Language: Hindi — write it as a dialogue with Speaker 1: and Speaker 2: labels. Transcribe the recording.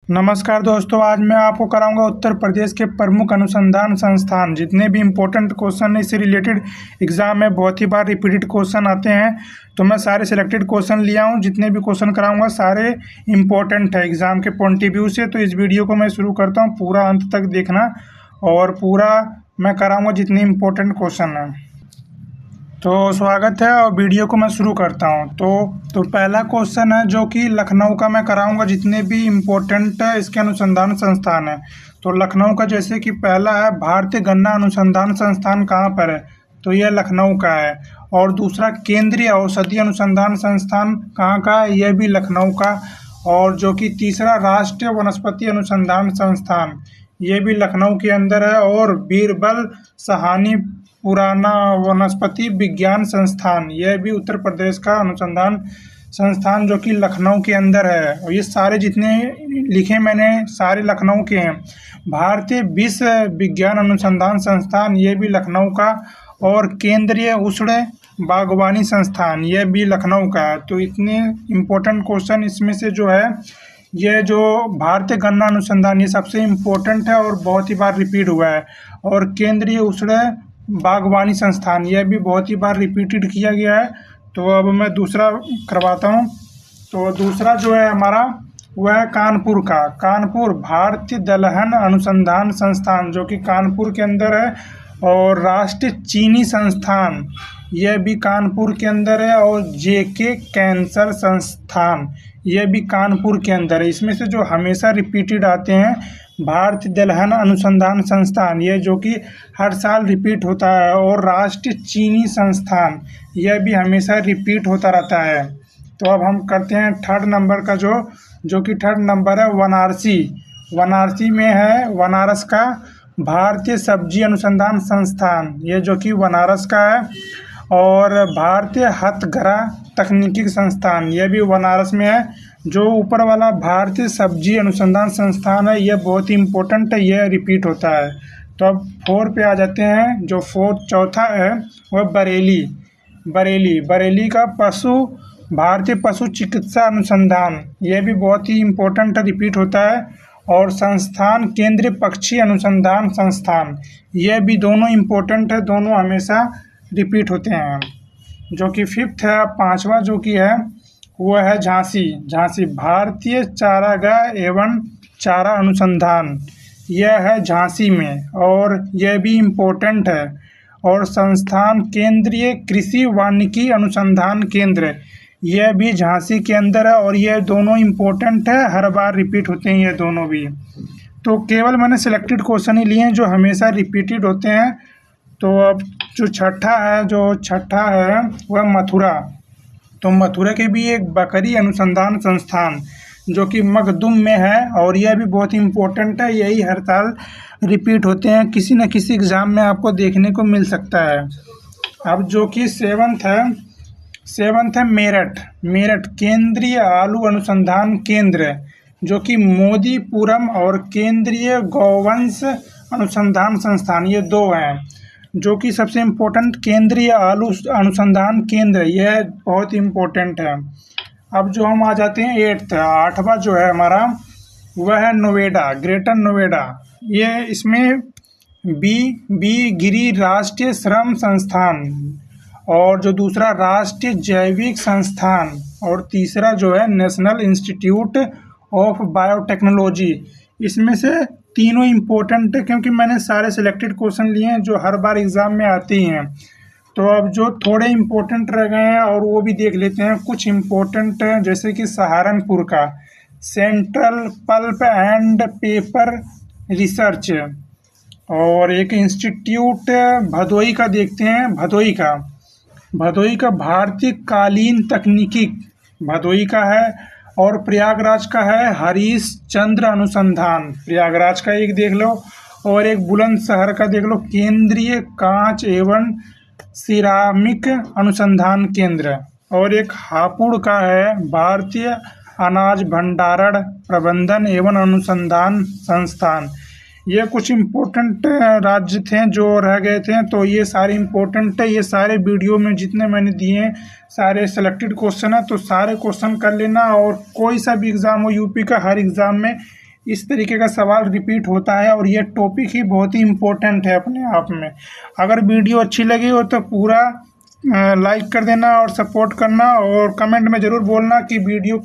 Speaker 1: नमस्कार दोस्तों, आज मैं आपको कराऊंगा उत्तर प्रदेश के प्रमुख अनुसंधान संस्थान। जितने भी इम्पोर्टेंट क्वेश्चन इससे रिलेटेड एग्जाम में बहुत ही बार रिपीटेड क्वेश्चन आते हैं, तो मैं सारे सिलेक्टेड क्वेश्चन लिया हूं। जितने भी क्वेश्चन कराऊंगा सारे इम्पोर्टेंट है एग्जाम के पॉइंट ऑफ व्यू से। तो इस वीडियो को मैं शुरू करता हूँ, पूरा अंत तक देखना और पूरा मैं कराऊँगा जितने इम्पोर्टेंट क्वेश्चन हैं। तो स्वागत है और वीडियो को मैं शुरू करता हूं। तो पहला क्वेश्चन है जो कि लखनऊ का मैं कराऊंगा। जितने भी इम्पोर्टेंट इसके अनुसंधान संस्थान है, तो लखनऊ का जैसे कि पहला है भारतीय गन्ना अनुसंधान संस्थान कहाँ पर है, तो यह लखनऊ का है। और दूसरा केंद्रीय औषधि अनुसंधान संस्थान कहाँ का है, यह भी लखनऊ का। और जो कि तीसरा राष्ट्रीय वनस्पति अनुसंधान संस्थान, ये भी लखनऊ के अंदर है। और बीरबल सहानी पुराना वनस्पति विज्ञान संस्थान, यह भी उत्तर प्रदेश का अनुसंधान संस्थान जो कि लखनऊ के अंदर है। और ये सारे जितने लिखे मैंने सारे लखनऊ के हैं। भारतीय विश्व विज्ञान अनुसंधान संस्थान, ये भी लखनऊ का। और केंद्रीय उष्ण बागवानी संस्थान, यह भी लखनऊ का है। तो इतने इम्पोर्टेंट क्वेश्चन इसमें से जो है, ये जो भारतीय गन्ना अनुसंधान, ये सबसे इम्पोर्टेंट है और बहुत ही बार रिपीट हुआ है। और केंद्रीय उष्ण बागवानी संस्थान, यह भी बहुत ही बार रिपीटेड किया गया है। तो अब मैं दूसरा करवाता हूँ। तो दूसरा जो है हमारा वह है कानपुर का। कानपुर भारतीय दलहन अनुसंधान संस्थान, जो कि कानपुर के अंदर है। और राष्ट्रीय चीनी संस्थान, यह भी कानपुर के अंदर है। और जेके कैंसर संस्थान, यह भी कानपुर के अंदर है। इसमें से जो हमेशा रिपीटेड आते हैं, भारतीय दलहन अनुसंधान संस्थान, ये जो कि हर साल रिपीट होता है। और राष्ट्रीय चीनी संस्थान, यह भी हमेशा रिपीट होता रहता है। तो अब हम करते हैं थर्ड नंबर का, जो कि थर्ड नंबर है वाराणसी। वाराणसी में है बनारस का भारतीय सब्जी अनुसंधान संस्थान, ये जो कि बनारस का है। और भारतीय हथकरघा तकनीकी संस्थान, यह भी बनारस में है। जो ऊपर वाला भारतीय सब्जी अनुसंधान संस्थान है, यह बहुत ही इम्पोर्टेंट है, यह रिपीट होता है। तो अब 4 पे आ जाते हैं। जो चौथा है वह बरेली का भारतीय पशु चिकित्सा अनुसंधान, यह भी बहुत ही इम्पोर्टेंट रिपीट होता है। और संस्थान केंद्रीय पक्षी अनुसंधान संस्थान, यह भी दोनों इम्पोर्टेंट है, दोनों हमेशा रिपीट होते हैं। जो कि फिफ्थ है, पांचवा जो कि है वह है झांसी भारतीय चारागाह एवं चारा अनुसंधान, यह है झांसी में और यह भी इम्पोर्टेंट है। और संस्थान केंद्रीय कृषि वानिकी अनुसंधान केंद्र, यह भी झांसी के अंदर है। और यह दोनों इम्पोर्टेंट है, हर बार रिपीट होते हैं ये दोनों भी। तो केवल मैंने सिलेक्टेड क्वेश्चन ही लिए हैं जो हमेशा रिपीटेड होते हैं। तो अब जो छठा है वह मथुरा। तो मथुरा के भी एक बकरी अनुसंधान संस्थान, जो कि मखदुम में है। और यह भी बहुत इम्पोर्टेंट है, यही हर साल रिपीट होते हैं, किसी न किसी एग्ज़ाम में आपको देखने को मिल सकता है। अब जो कि सेवंथ है मेरठ केंद्रीय आलू अनुसंधान केंद्र, जो कि मोदीपुरम। और केंद्रीय गौवंश अनुसंधान संस्थान, ये 2 हैं। जो कि सबसे इम्पोर्टेंट केंद्रीय आलू अनुसंधान केंद्र, यह बहुत इम्पोर्टेंट है। अब जो हम आ जाते हैं 8वां जो है हमारा वह है नोएडा, ग्रेटर नोएडा। ये इसमें बी गिरी राष्ट्रीय श्रम संस्थान, और जो दूसरा राष्ट्रीय जैविक संस्थान, और तीसरा जो है नेशनल इंस्टीट्यूट ऑफ बायोटेक्नोलॉजी। इसमें से तीनों इम्पोर्टेंट है, क्योंकि मैंने सारे सिलेक्टेड क्वेश्चन लिए हैं जो हर बार एग्ज़ाम में आते ही हैं। तो अब जो थोड़े इम्पोर्टेंट रह गए हैं और वो भी देख लेते हैं। कुछ इम्पोर्टेंट है, जैसे कि सहारनपुर का central pulp and paper research. और एक इंस्टीट्यूट भदोई का देखते हैं, भदोई का भारतीय कालीन तकनीकी भदोई का है। और प्रयागराज का है हरीश चंद्र अनुसंधान, प्रयागराज का एक देख लो। और एक बुलंदशहर का देख लो, केंद्रीय कांच एवं सिरामिक अनुसंधान केंद्र। और एक हापुड़ का है भारतीय अनाज भंडारण प्रबंधन एवं अनुसंधान संस्थान। ये कुछ इम्पोर्टेंट राज्य थे जो रह गए थे, तो ये सारे इम्पोर्टेंट है। ये सारे वीडियो में जितने मैंने दिए हैं सारे सिलेक्टेड क्वेश्चन है, तो सारे क्वेश्चन कर लेना। और कोई सा भी एग्ज़ाम हो यूपी का, हर एग्ज़ाम में इस तरीके का सवाल रिपीट होता है और ये टॉपिक ही बहुत ही इम्पोर्टेंट है अपने आप में। अगर वीडियो अच्छी लगी हो तो पूरा लाइक कर देना और सपोर्ट करना और कमेंट में ज़रूर बोलना कि वीडियो